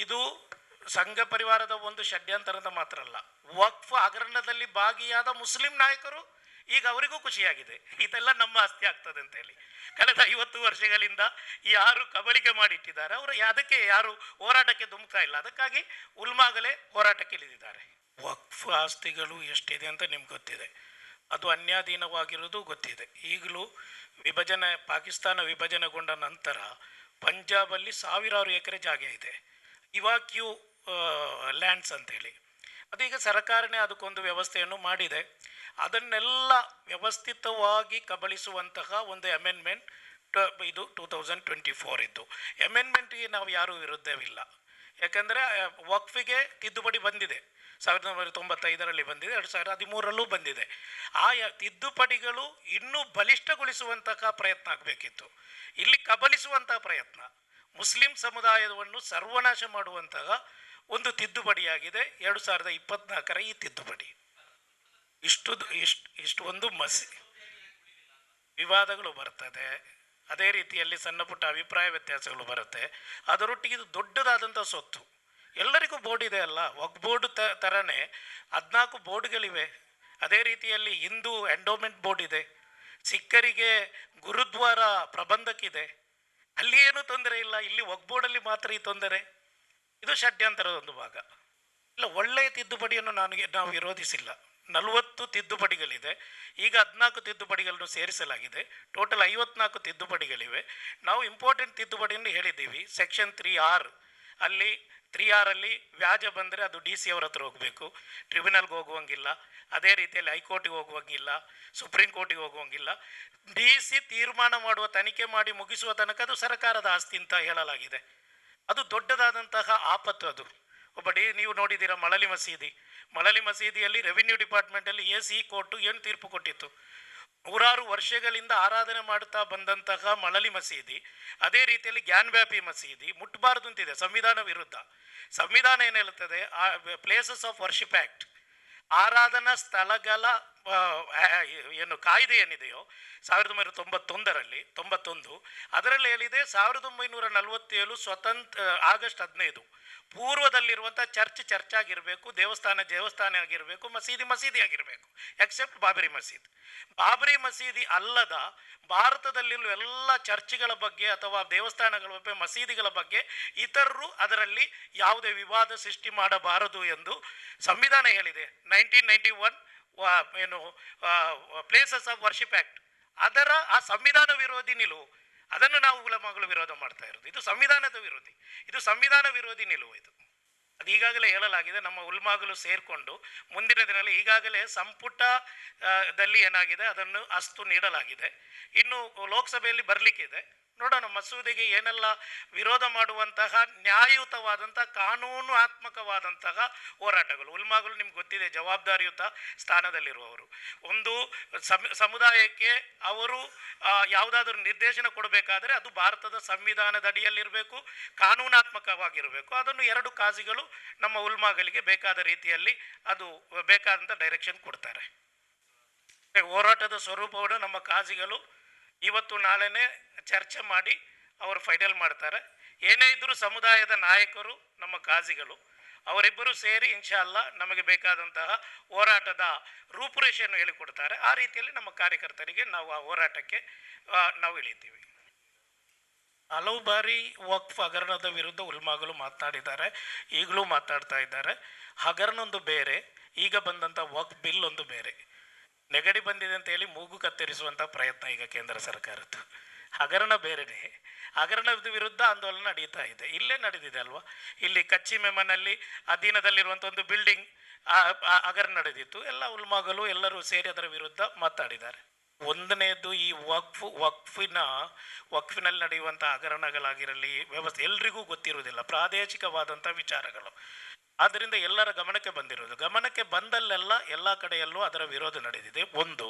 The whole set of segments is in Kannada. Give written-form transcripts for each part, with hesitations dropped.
ಇದು ಸಂಘ ಪರಿವಾರದ ಒಂದು ಷಡ್ಯಂತರದ ಮಾತ್ರ ಅಲ್ಲ, ವಕ್ಫ್ ಹಗರಣದಲ್ಲಿ ಭಾಗಿಯಾದ ಮುಸ್ಲಿಂ ನಾಯಕರು ಈಗ ಅವರಿಗೂ ಖುಷಿಯಾಗಿದೆ, ಇದೆಲ್ಲ ನಮ್ಮ ಆಸ್ತಿ ಆಗ್ತದೆ ಅಂತ ಹೇಳಿ. ಕಳೆದ 50 ವರ್ಷಗಳಿಂದ ಯಾರು ಕಬಳಿಕೆ ಮಾಡಿಟ್ಟಿದ್ದಾರೆ ಅವರು ಅದಕ್ಕೆ ಯಾರು ಹೋರಾಟಕ್ಕೆ ಧುಮುಕ್ತಾ ಇಲ್ಲ, ಅದಕ್ಕಾಗಿ ಉಲ್ಮಾಗಲೇ ಹೋರಾಟಕ್ಕೆ ಇಳಿದಿದ್ದಾರೆ. ವಕ್ಫ್ ಆಸ್ತಿಗಳು ಎಷ್ಟಿದೆ ಅಂತ ನಿಮ್ಗೆ ಗೊತ್ತಿದೆ, ಅದು ಅನ್ಯಾಧೀನವಾಗಿರೋದು ಗೊತ್ತಿದೆ. ಈಗಲೂ ಪಾಕಿಸ್ತಾನ ವಿಭಜನೆಗೊಂಡ ನಂತರ ಪಂಜಾಬಲ್ಲಿ ಸಾವಿರಾರು ಎಕರೆ ಜಾಗ ಇದೆ, ಇವಾಕ್ಯೂ ಲ್ಯಾಂಡ್ಸ್ ಅಂತೇಳಿ. ಅದೀಗ ಸರ್ಕಾರನೇ ಅದಕ್ಕೊಂದು ವ್ಯವಸ್ಥೆಯನ್ನು ಮಾಡಿದೆ. ಅದನ್ನೆಲ್ಲ ವ್ಯವಸ್ಥಿತವಾಗಿ ಕಬಳಿಸುವಂತಹ ಒಂದು ಅಮೆಂಡ್ಮೆಂಟ್ ಇದು 2024 ಇದ್ದು. ಅಮೆಂಡ್ಮೆಂಟ್ಗೆ ನಾವು ಯಾರೂ ವಿರುದ್ಧವಿಲ್ಲ, ಯಾಕಂದರೆ ವಕ್ಫಿಗೆ ತಿದ್ದುಪಡಿ ಬಂದಿದೆ, 1995ರಲ್ಲಿ ಬಂದಿದೆ, 2013ರಲ್ಲೂ ಬಂದಿದೆ. ಆ ತಿದ್ದುಪಡಿಗಳು ಇನ್ನೂ ಬಲಿಷ್ಠಗೊಳಿಸುವಂತಹ ಪ್ರಯತ್ನ ಆಗಬೇಕಿತ್ತು. ಇಲ್ಲಿ ಕಬಳಿಸುವಂತಹ ಪ್ರಯತ್ನ, ಮುಸ್ಲಿಂ ಸಮುದಾಯವನ್ನು ಸರ್ವನಾಶ ಮಾಡುವಂತಹ ಒಂದು ತಿದ್ದುಪಡಿಯಾಗಿದೆ 2024ರ ಈ ತಿದ್ದುಪಡಿ. ಇಷ್ಟು ಒಂದು ವಿವಾದಗಳು ಬರ್ತದೆ, ಅದೇ ರೀತಿಯಲ್ಲಿ ಸಣ್ಣ ಪುಟ್ಟ ಅಭಿಪ್ರಾಯ ವ್ಯತ್ಯಾಸಗಳು ಬರುತ್ತೆ. ಅದರೊಟ್ಟಿಗೆ ಇದು ದೊಡ್ಡದಾದಂಥ ಸ್ವತ್ತು, ಎಲ್ಲರಿಗೂ ಬೋರ್ಡ್ ಇದೆ ಅಲ್ಲ, ವಕ್ಫ್ ಬೋರ್ಡ್ ಥರನೇ 14 ಬೋರ್ಡ್ಗಳಿವೆ. ಅದೇ ರೀತಿಯಲ್ಲಿ ಹಿಂದೂ ಎಂಡೋಮೆಂಟ್ ಬೋರ್ಡ್ ಇದೆ, ಸಿಖ್ಖರಿಗೆ ಗುರುದ್ವಾರ ಪ್ರಬಂಧಕ್ಕಿದೆ, ಅಲ್ಲಿ ಏನೂ ತೊಂದರೆ ಇಲ್ಲ. ಇಲ್ಲಿ ವಕ್ಫ್ ಬೋರ್ಡಲ್ಲಿ ಮಾತ್ರ ಈ ತೊಂದರೆ. ಇದು ಷಡ್ಯಂತರದ ಒಂದು ಭಾಗ. ಇಲ್ಲ, ಒಳ್ಳೆಯ ತಿದ್ದುಪಡಿಯನ್ನು ನಾವು ವಿರೋಧಿಸಿಲ್ಲ. 40 ತಿದ್ದುಪಡಿಗಳಿದೆ, ಈಗ 14 ತಿದ್ದುಪಡಿಗಳನ್ನು ಸೇರಿಸಲಾಗಿದೆ, ಟೋಟಲ್ 54 ತಿದ್ದುಪಡಿಗಳಿವೆ. ನಾವು ಇಂಪಾರ್ಟೆಂಟ್ ತಿದ್ದುಪಡಿಯನ್ನು ಹೇಳಿದ್ದೀವಿ. ಸೆಕ್ಷನ್ 3R ಅಲ್ಲಿ 3R ಅಲ್ಲಿ ವ್ಯಾಜ ಬಂದರೆ ಅದು DC ಅವರ ಹತ್ರ ಹೋಗಬೇಕು, ಟ್ರಿಬ್ಯುನಲ್ಗೆ ಹೋಗುವಂಗಿಲ್ಲ. ಅದೇ ರೀತಿಯಲ್ಲಿ ಹೈಕೋರ್ಟಿಗೆ ಹೋಗುವಂಗಿಲ್ಲ, ಸುಪ್ರೀಂ ಕೋರ್ಟಿಗೆ ಹೋಗುವಂಗಿಲ್ಲ. DC ತೀರ್ಮಾನ ಮಾಡುವ, ತನಿಖೆ ಮಾಡಿ ಮುಗಿಸುವ ತನಕ ಅದು ಸರ್ಕಾರದ ಆಸ್ತಿ ಅಂತ ಹೇಳಲಾಗಿದೆ. ಅದು ದೊಡ್ಡದಾದಂತಹ ಆಪತ್ತು. ಅದು ನೀವು ನೋಡಿದ್ದೀರಾ ಮಳಲಿ ಮಸೀದಿಯಲ್ಲಿ ರೆವಿನ್ಯೂ ಡಿಪಾರ್ಟ್ಮೆಂಟಲ್ಲಿ AC ಕೋರ್ಟು ಏನು ತೀರ್ಪು ಕೊಟ್ಟಿತ್ತು? 100 ವರ್ಷಗಳಿಂದ ಆರಾಧನೆ ಮಾಡುತ್ತಾ ಬಂದಂತಹ ಮಳಲಿ ಮಸೀದಿ, ಅದೇ ರೀತಿಯಲ್ಲಿ ಗ್ಯಾನ್ವ್ಯಾಪಿ ಮಸೀದಿ ಮುಟ್ಟಬಾರದು ಅಂತಿದೆ, ಸಂವಿಧಾನ ವಿರುದ್ಧ. ಸಂವಿಧಾನ ಏನು ಹೇಳುತ್ತದೆ? ಪ್ಲೇಸಸ್ ಆಫ್ ವರ್ಷಿಪ್ ಆ್ಯಕ್ಟ್, ಆರಾಧನಾ ಸ್ಥಳಗಳ ಏನು ಕಾಯ್ದೆ ಏನಿದೆಯೋ 1991 ಅದರಲ್ಲಿ ಹೇಳಿದೆ, 1947 ಆಗಸ್ಟ್ 15 ಪೂರ್ವದಲ್ಲಿರುವಂಥ ಚರ್ಚ್ ಆಗಿರಬೇಕು, ದೇವಸ್ಥಾನ ಆಗಿರಬೇಕು, ಮಸೀದಿ ಆಗಿರಬೇಕು, ಎಕ್ಸೆಪ್ಟ್ ಬಾಬರಿ ಮಸೀದಿ ಅಲ್ಲದ ಭಾರತದಲ್ಲಿರುವ ಎಲ್ಲ ಚರ್ಚ್ಗಳ ಬಗ್ಗೆ ಅಥವಾ ದೇವಸ್ಥಾನಗಳ ಬಗ್ಗೆ, ಮಸೀದಿಗಳ ಬಗ್ಗೆ ಇತರರು ಅದರಲ್ಲಿ ಯಾವುದೇ ವಿವಾದ ಸೃಷ್ಟಿ ಮಾಡಬಾರದು ಎಂದು ಸಂವಿಧಾನ ಹೇಳಿದೆ. 1991 ಪ್ಲೇಸಸ್ ಆಫ್ ವರ್ಷಿಪ್ ಆ್ಯಕ್ಟ್, ಅದರ ಆ ಸಂವಿಧಾನ ವಿರೋಧಿ ನಿಲುವು, ಅದನ್ನು ನಾವು ಉಲಮಾಗಳು ವಿರೋಧ ಮಾಡ್ತಾ ಇರೋದು. ಇದು ಸಂವಿಧಾನದ ವಿರೋಧಿ, ಇದು ಸಂವಿಧಾನ ವಿರೋಧಿ ನಿಲುವು. ಇದು ಅದು ಈಗಾಗಲೇ ಹೇಳಲಾಗಿದೆ. ನಮ್ಮ ಉಲ್ಮಾಗಳು ಸೇರಿಕೊಂಡು ಮುಂದಿನ ದಿನದಲ್ಲಿ ಈಗಾಗಲೇ ಸಂಪುಟದಲ್ಲಿ ಏನಾಗಿದೆ ಅದನ್ನು ಅಸ್ತು ನೀಡಲಾಗಿದೆ, ಇನ್ನು ಲೋಕಸಭೆಯಲ್ಲಿ ಬರಲಿಕ್ಕಿದೆ. ನೋಡೋಣ, ಮಸೂದೆಗೆ ಏನೆಲ್ಲ ವಿರೋಧ ಮಾಡುವಂತಹ ನ್ಯಾಯಯುತವಾದಂತಹ ಕಾನೂನಾತ್ಮಕವಾದಂತಹ ಹೋರಾಟಗಳು. ಉಲ್ಮಾಗಳು ನಿಮ್ಗೆ ಗೊತ್ತಿದೆ, ಜವಾಬ್ದಾರಿಯುತ ಸ್ಥಾನದಲ್ಲಿರುವವರು. ಒಂದು ಸಮುದಾಯಕ್ಕೆ ಅವರು ಯಾವುದಾದ್ರೂ ನಿರ್ದೇಶನ ಕೊಡಬೇಕಾದರೆ ಅದು ಭಾರತದ ಸಂವಿಧಾನದ ಅಡಿಯಲ್ಲಿರಬೇಕು, ಕಾನೂನಾತ್ಮಕವಾಗಿರಬೇಕು. ಅದನ್ನು 2 ಕಾಜಿಗಳು ನಮ್ಮ ಉಲ್ಮಾಗಳಿಗೆ ಬೇಕಾದ ರೀತಿಯಲ್ಲಿ ಅದು ಬೇಕಾದಂಥ ಡೈರೆಕ್ಷನ್ ಕೊಡ್ತಾರೆ. ಹೋರಾಟದ ಸ್ವರೂಪವನ್ನು ನಮ್ಮ ಕಾಜಿಗಳು ಇವತ್ತು ನಾಳೆನೇ ಚರ್ಚೆ ಮಾಡಿ ಅವರು ಫೈನಲ್ ಮಾಡ್ತಾರೆ. ಏನೇ ಇದ್ದರೂ ಸಮುದಾಯದ ನಾಯಕರು ನಮ್ಮ ಕಾಜಿಗಳು ಅವರಿಬ್ಬರು ಸೇರಿ ಇನ್ಶಾಅಲ್ಲಾ ನಮಗೆ ಬೇಕಾದಂತಹ ಹೋರಾಟದ ರೂಪುರೇಷೆಯನ್ನು ಹೇಳಿಕೊಡ್ತಾರೆ. ಆ ರೀತಿಯಲ್ಲಿ ನಮ್ಮ ಕಾರ್ಯಕರ್ತರಿಗೆ ನಾವು ಆ ಹೋರಾಟಕ್ಕೆ ನಾವು ಇಳಿತೀವಿ. ಹಲವು ಬಾರಿ ವಕ್ಫ್ ಹಗರಣದ ವಿರುದ್ಧ ಉಲ್ಮಾಗಳು ಮಾತನಾಡಿದ್ದಾರೆ, ಈಗಲೂ ಮಾತಾಡ್ತಾ ಇದ್ದಾರೆ. ಹಗರಣ ಒಂದು ಬೇರೆ, ಈಗ ಬಂದಂಥ ವಕ್ಫ್ ಬಿಲ್ ಒಂದು ಬೇರೆ. ನೆಗಡಿ ಬಂದಿದೆ ಅಂತ ಹೇಳಿ ಮೂಗು ಕತ್ತರಿಸುವಂಥ ಪ್ರಯತ್ನ ಈಗ ಕೇಂದ್ರ ಸರ್ಕಾರದ್ದು. ಹಗರಣ ಬೇರೆಯೇ, ಹಗರಣದ ವಿರುದ್ಧ ಆಂದೋಲನ ನಡೀತಾ ಇದೆ, ಇಲ್ಲೇ ನಡೆದಿದೆ ಅಲ್ವಾ. ಇಲ್ಲಿ ಕಚ್ಚಿ ಮೆಮನಲ್ಲಿ ಅಧೀನದಲ್ಲಿರುವಂಥ ಒಂದು ಬಿಲ್ಡಿಂಗ್ ಹಗರಣ ನಡೆದಿತ್ತು, ಎಲ್ಲ ಉಲ್ಮಾಗಳು ಎಲ್ಲರೂ ಸೇರಿ ಅದರ ವಿರುದ್ಧ ಮಾತಾಡಿದ್ದಾರೆ. ಒಂದನೇದು ಈ ವಕ್ಫಿನಲ್ಲಿ ನಡೆಯುವಂಥ ಹಗರಣಗಳಾಗಿರಲಿ, ವ್ಯವಸ್ಥೆ ಎಲ್ರಿಗೂ ಗೊತ್ತಿರುವುದಿಲ್ಲ, ಪ್ರಾದೇಶಿಕವಾದಂಥ ವಿಚಾರಗಳು. ಆದ್ದರಿಂದ ಎಲ್ಲರ ಗಮನಕ್ಕೆ ಬಂದಲ್ಲೆಲ್ಲ ಎಲ್ಲ ಕಡೆಯಲ್ಲೂ ಅದರ ವಿರೋಧ ನಡೆದಿದೆ. ಒಂದು.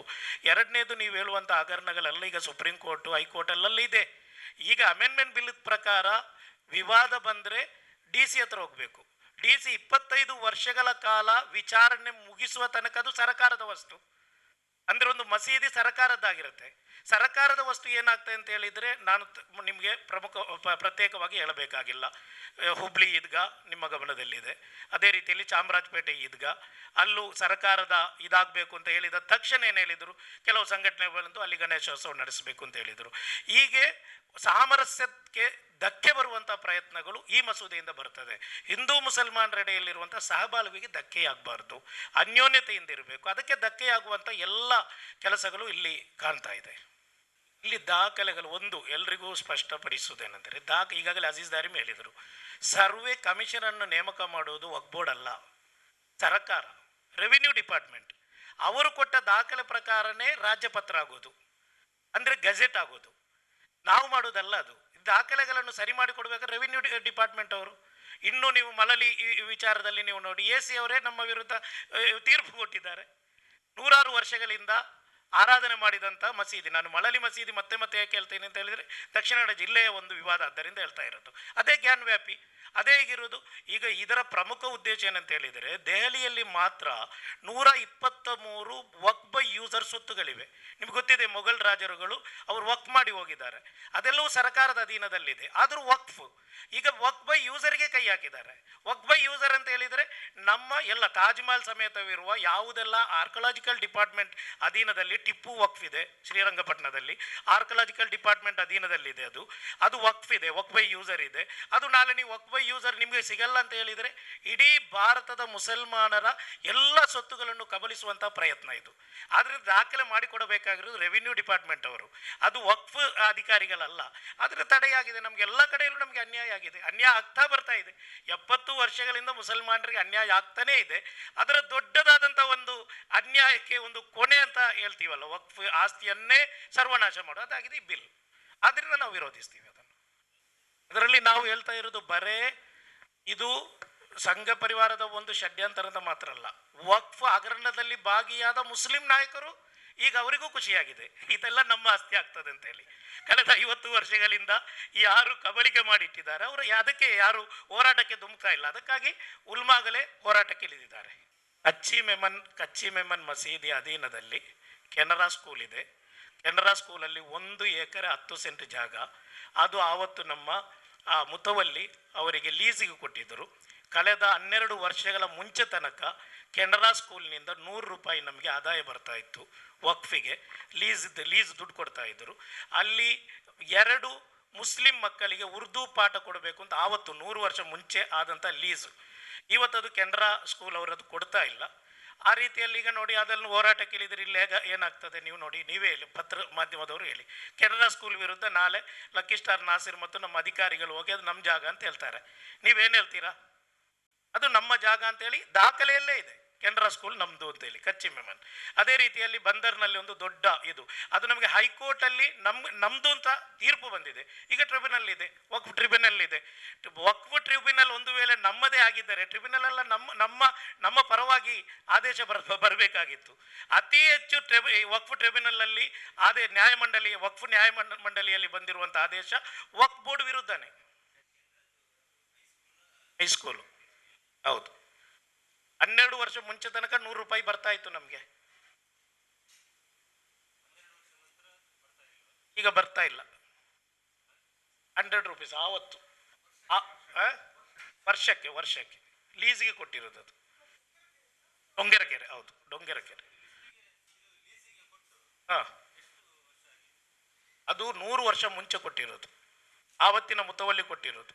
ಎರಡನೇದು, ನೀವು ಹೇಳುವಂಥ ಹಗರಣಗಳೆಲ್ಲ ಈಗ ಸುಪ್ರೀಂ ಕೋರ್ಟು, ಹೈಕೋರ್ಟಲ್ಲಿ ಇದೆ. ಈಗ ಅಮೆಂಡ್ಮೆಂಟ್ ಬಿಲ್ ಪ್ರಕಾರ ವಿವಾದ ಬಂದರೆ DC ಹತ್ರ ಹೋಗಬೇಕು. DC 25 ವರ್ಷಗಳ ಕಾಲ ವಿಚಾರಣೆ ಮುಗಿಸುವ ತನಕ ಅದು ಸರ್ಕಾರದ ವಸ್ತು. ಅಂದರೆ ಒಂದು ಮಸೀದಿ ಸರ್ಕಾರದ್ದಾಗಿರುತ್ತೆ. ಸರ್ಕಾರದ ವಸ್ತು ಏನಾಗ್ತದೆ ಅಂತ ಹೇಳಿದರೆ ನಾನು ನಿಮಗೆ ಪ್ರತ್ಯೇಕವಾಗಿ ಹೇಳಬೇಕಾಗಿಲ್ಲ. ಹುಬ್ಳಿ ಈದ್ಗಾ ನಿಮ್ಮ ಗಮನದಲ್ಲಿದೆ. ಅದೇ ರೀತಿಯಲ್ಲಿ ಚಾಮರಾಜಪೇಟೆ ಈದ್ಗಾ, ಅಲ್ಲೂ ಸರ್ಕಾರದ ಇದಾಗಬೇಕು ಅಂತ ಹೇಳಿದ ತಕ್ಷಣ ಏನು ಹೇಳಿದರು, ಕೆಲವು ಸಂಘಟನೆಗಳಂತೂ ಅಲ್ಲಿ ಗಣೇಶೋತ್ಸವ ನಡೆಸಬೇಕು ಅಂತ ಹೇಳಿದರು. ಹೀಗೆ ಸಾಮರಸ್ಯಕ್ಕೆ ಧಕ್ಕೆ ಬರುವಂಥ ಪ್ರಯತ್ನಗಳು ಈ ಮಸೂದೆಯಿಂದ ಬರ್ತದೆ. ಹಿಂದೂ ಮುಸಲ್ಮಾನರೆಡೆಯಲ್ಲಿರುವಂಥ ಸಹಬಾಳ್ವೆಗೆ ಧಕ್ಕೆಯಾಗಬಾರ್ದು, ಅನ್ಯೋನ್ಯತೆಯಿಂದ ಇರಬೇಕು. ಅದಕ್ಕೆ ಧಕ್ಕೆಯಾಗುವಂಥ ಎಲ್ಲ ಕೆಲಸಗಳು ಇಲ್ಲಿ ಕಾಣ್ತಾ ಇದೆ. ಇಲ್ಲಿ ದಾಖಲೆಗಳು ಒಂದು ಎಲ್ರಿಗೂ ಸ್ಪಷ್ಟಪಡಿಸುವುದೇನೆಂದರೆ, ಈಗಾಗಲೇ ಅಜೀಜ್ ದಾರಿಮಿ ಹೇಳಿದರು, ಸರ್ವೆ ಕಮಿಷನನ್ನು ನೇಮಕ ಮಾಡುವುದು ವಕ್ಫ್ ಬೋರ್ಡ್ ಅಲ್ಲ, ಸರ್ಕಾರ, ರೆವಿನ್ಯೂ ಡಿಪಾರ್ಟ್ಮೆಂಟ್. ಅವರು ಕೊಟ್ಟ ದಾಖಲೆ ಪ್ರಕಾರನೇ ರಾಜ್ಯಪತ್ರ ಆಗೋದು, ಅಂದರೆ ಗೆಜೆಟ್ ಆಗೋದು. ನಾವು ಮಾಡೋದಲ್ಲ ಅದು. ದಾಖಲೆಗಳನ್ನು ಸರಿ ಮಾಡಿ ಕೊಡಬೇಕಾದ್ರೆ ರೆವಿನ್ಯೂ ಡಿಪಾರ್ಟ್ಮೆಂಟ್ ಅವರು. ಇನ್ನು ನೀವು ಮಳಲಿ ವಿಚಾರದಲ್ಲಿ ನೀವು ನೋಡಿ, AC ಅವರೇ ನಮ್ಮ ವಿರುದ್ಧ ತೀರ್ಪು ಕೊಟ್ಟಿದ್ದಾರೆ. 100 ವರ್ಷಗಳಿಂದ ಆರಾಧನೆ ಮಾಡಿದಂಥ ಮಸೀದಿ, ನಾನು ಮಳಲಿ ಮಸೀದಿ ಮತ್ತೆ ಮತ್ತೆ ಯಾಕೆ ಹೇಳ್ತೇನೆ ಅಂತ ಹೇಳಿದರೆ, ದಕ್ಷಿಣ ಕನ್ನಡ ಜಿಲ್ಲೆಯ ಒಂದು ವಿವಾದ, ಆದ್ದರಿಂದ ಹೇಳ್ತಾ ಇರೋದು. ಅದೇ ಜ್ಞಾನವ್ಯಾಪಿ, ಅದೇ ಈಗಿರೋದು. ಈಗ ಇದರ ಪ್ರಮುಖ ಉದ್ದೇಶ ಏನಂತ ಹೇಳಿದರೆ, ದೆಹಲಿಯಲ್ಲಿ ಮಾತ್ರ 123 ವಕ್ಫ್ ಬೈ ಯೂಸರ್ ಸ್ವತ್ತುಗಳಿವೆ. ನಿಮ್ಗೆ ಗೊತ್ತಿದೆ, ಮೊಘಲ್ ರಾಜರುಗಳು ಅವರು ವಕ್ಫ್ ಮಾಡಿ ಹೋಗಿದ್ದಾರೆ, ಅದೆಲ್ಲವೂ ಸರ್ಕಾರದ ಅಧೀನದಲ್ಲಿದೆ. ಆದರೂ ವಕ್ಫ್ ಈಗ ವಕ್ಫ್ ಬೈ ಯೂಸರ್ಗೆ ಕೈ ಹಾಕಿದ್ದಾರೆ. ವಕ್ಫ್ ಬೈ ಯೂಸರ್ ಅಂತ ಹೇಳಿದರೆ ನಮ್ಮ ಎಲ್ಲ ತಾಜ್ ಮಹಲ್ ಸಮೇತವಿರುವ ಯಾವುದೆಲ್ಲ ಆರ್ಕಲಾಜಿಕಲ್ ಡಿಪಾರ್ಟ್ಮೆಂಟ್ ಅಧೀನದಲ್ಲಿ, ಟಿಪ್ಪು ವಕ್ಫ್ ಇದೆ ಶ್ರೀರಂಗಪಟ್ಟಣದಲ್ಲಿ, ಆರ್ಕಲಾಜಿಕಲ್ ಡಿಪಾರ್ಟ್ಮೆಂಟ್ ಅಧೀನದಲ್ಲಿದೆ, ಅದು ವಕ್ಫ್ ಇದೆ, ವಕ್ಫ್ ಬೈ ಯೂಸರ್ ಇದೆ. ಅದು ನಾಳೆ ನೀವು ವಕ್ಫ್ ಬೈ ಯೂಸರ್ ನಿಮಗೆ ಸಿಗಲ್ಲ ಅಂತ ಹೇಳಿದರೆ ಇಡೀ ಭಾರತದ ಮುಸಲ್ಮಾನರ ಎಲ್ಲ ಸ್ವತ್ತುಗಳನ್ನು ಕಬಲಿಸುವಂಥ ಪ್ರಯತ್ನ ಇದು. ಆದರೆ ದಾಖಲೆ ಮಾಡಿಕೊಡಬೇಕಾಗಿರೋದು ರೆವಿನ್ಯೂ ಡಿಪಾರ್ಟ್ಮೆಂಟ್ ಅವರು, ಅದು ವಕ್ಫ್ ಅಧಿಕಾರಿಗಳಲ್ಲ. ಅದರ ತಡೆಯಾಗಿದೆ. ನಮಗೆ ಎಲ್ಲ ಕಡೆಯಲ್ಲೂ ನಮಗೆ ಅನ್ಯಾಯ ಆಗಿದೆ, ಅನ್ಯಾಯ ಆಗ್ತಾ ಬರ್ತಾ ಇದೆ. 70 ವರ್ಷಗಳಿಂದ ಮುಸಲ್ಮಾನರಿಗೆ ಅನ್ಯಾಯ ಆಗ್ತಾನೇ ಇದೆ. ಅದರ ದೊಡ್ಡದಾದಂಥ ಒಂದು ಅನ್ಯಾಯಕ್ಕೆ ಒಂದು ಕೊನೆ ಅಂತ ಹೇಳ್ತೀವಲ್ಲ, ವಕ್ಫ್ ಆಸ್ತಿಯನ್ನೇ ಸರ್ವನಾಶ ಮಾಡೋದು, ಅದಾಗಿದೆ ಈ ಬಿಲ್. ಆದ್ದರಿಂದ ನಾವು ವಿರೋಧಿಸ್ತೀವಿ ಅದನ್ನು. ಅದರಲ್ಲಿ ನಾವು ಹೇಳ್ತಾ ಇರೋದು ಬರೇ ಇದು ಸಂಘ ಪರಿವಾರದ ಒಂದು ಷಡ್ಯಂತರದ ಮಾತ್ರ ಅಲ್ಲ, ವಕ್ಫ್ ಹಗರಣದಲ್ಲಿ ಭಾಗಿಯಾದ ಮುಸ್ಲಿಂ ನಾಯಕರು ಈಗ ಅವರಿಗೂ ಖುಷಿಯಾಗಿದೆ, ಇದೆಲ್ಲ ನಮ್ಮ ಆಸ್ತಿ ಆಗ್ತದೆ ಅಂತ ಹೇಳಿ. ಕಳೆದ 50 ವರ್ಷಗಳಿಂದ ಯಾರು ಕಬಳಿಕೆ ಮಾಡಿಟ್ಟಿದ್ದಾರೆ ಅವರು ಅದಕ್ಕೆ ಯಾರು ಹೋರಾಟಕ್ಕೆ ಧುಮುಕ್ತಾ ಇಲ್ಲ. ಅದಕ್ಕಾಗಿ ಉಲ್ಮಾಗಲೇ ಹೋರಾಟಕ್ಕೆ ಇಳಿದಿದ್ದಾರೆ. ಕಚ್ಚಿ ಮೆಮನ್ ಮಸೀದಿ ಅಧೀನದಲ್ಲಿ ಕೆನರಾ ಸ್ಕೂಲ್ ಇದೆ. ಕೆನರಾ ಸ್ಕೂಲಲ್ಲಿ 1 ಎಕರೆ 10 ಸೆಂಟ್ ಜಾಗ, ಅದು ಆವತ್ತು ನಮ್ಮ ಮುತವಲ್ಲಿ ಅವರಿಗೆ ಲೀಸಿಗೆ ಕೊಟ್ಟಿದ್ದರು. ಕಳೆದ 12 ವರ್ಷಗಳ ಮುಂಚೆ ತನಕ ಕೆನರಾ ಸ್ಕೂಲ್ನಿಂದ 100 ರೂಪಾಯಿ ನಮಗೆ ಆದಾಯ ಬರ್ತಾ ಇತ್ತು. ವಕ್ಫಿಗೆ ಲೀಸ್ ದುಡ್ಡು ಕೊಡ್ತಾ ಇದ್ದರು. ಅಲ್ಲಿ 2 ಮುಸ್ಲಿಂ ಮಕ್ಕಳಿಗೆ ಉರ್ದು ಪಾಠ ಕೊಡಬೇಕು ಅಂತ ಆವತ್ತು 100 ವರ್ಷ ಮುಂಚೆ ಆದಂಥ ಲೀಸು. ಇವತ್ತದು ಕೆನರಾ ಸ್ಕೂಲ್ ಅವರದು ಕೊಡ್ತಾ ಇಲ್ಲ. ಆ ರೀತಿಯಲ್ಲಿ ಈಗ ನೋಡಿ, ಅದನ್ನು ಹೋರಾಟಕ್ಕೆ ಇಳಿದ್ರೆ ಇಲ್ಲಿ ಏನಾಗ್ತದೆ ನೀವು ನೋಡಿ, ನೀವೇ ಹೇಳಿ, ಪತ್ರ ಮಾಧ್ಯಮದವರು ಹೇಳಿ. ಕೆನರಾ ಸ್ಕೂಲ್ ವಿರುದ್ಧ ನಾಳೆ ಲಕ್ಕಿ ಸ್ಟಾರ್ ನಾಸಿರ್ ಮತ್ತು ನಮ್ಮ ಅಧಿಕಾರಿಗಳು ಹೋಗಿ ಅದು ನಮ್ಮ ಜಾಗ ಅಂತ ಹೇಳ್ತಾರೆ. ನೀವೇನು ಹೇಳ್ತೀರಾ? ಅದು ನಮ್ಮ ಜಾಗ ಅಂತೇಳಿ ದಾಖಲೆಯಲ್ಲೇ ಇದೆ, ಕೆನರಾ ಸ್ಕೂಲ್ ನಮ್ಮದು ಅಂತೇಳಿ, ಕಚ್ಚಿ ಮೆಮನ್. ಅದೇ ರೀತಿಯಲ್ಲಿ ಬಂದರ್ನಲ್ಲಿ ಒಂದು ದೊಡ್ಡ ಇದು, ಅದು ನಮಗೆ ಹೈಕೋರ್ಟಲ್ಲಿ ನಮ್ಮದು ಅಂತ ತೀರ್ಪು ಬಂದಿದೆ. ಈಗ ಟ್ರಿಬ್ಯುನಲ್ ಇದೆ, ವಕ್ಫ್ ಟ್ರಿಬ್ಯುನಲ್ ಇದೆ. ವಕ್ಫ್ ಟ್ರಿಬ್ಯುನಲ್ ಒಂದು ವೇಳೆ ನಮ್ಮದೇ ಆಗಿದ್ದರೆ, ಟ್ರಿಬ್ಯುನಲ್ ಎಲ್ಲ ನಮ್ಮ ಪರವಾಗಿ ಆದೇಶ ಬರಬೇಕಾಗಿತ್ತು. ಅತಿ ಹೆಚ್ಚು ವಕ್ಫ್ ಟ್ರಿಬ್ಯುನಲಲ್ಲಿ ವಕ್ಫ್ ನ್ಯಾಯಮಂಡಳಿಯಲ್ಲಿ ಬಂದಿರುವಂಥ ಆದೇಶ ವಕ್ಫ್ ಬೋರ್ಡ್ ವಿರುದ್ಧನೇ. ಹೈಸ್ಕೂಲು ಹೌದು, 12 ವರ್ಷ ಮುಂಚೆ ತನಕ 100 ರೂಪಾಯಿ ಬರ್ತಾ ಇತ್ತು ನಮಗೆ, ಈಗ ಬರ್ತಾ ಇಲ್ಲ. 100 ರೂಪೀಸ್ ಆವತ್ತು ವರ್ಷಕ್ಕೆ ಲೀಸ್ಗೆ ಕೊಟ್ಟಿರೋದು. ಅದು ಡೊಂಗೆರಕೆರೆ, ಹೌದು ಡೊಂಗೆರಕೆರೆ. ಅದು 100 ವರ್ಷ ಮುಂಚೆ ಕೊಟ್ಟಿರೋದು, ಆವತ್ತಿನ ಮುತವಲ್ಲಿ ಕೊಟ್ಟಿರೋದು.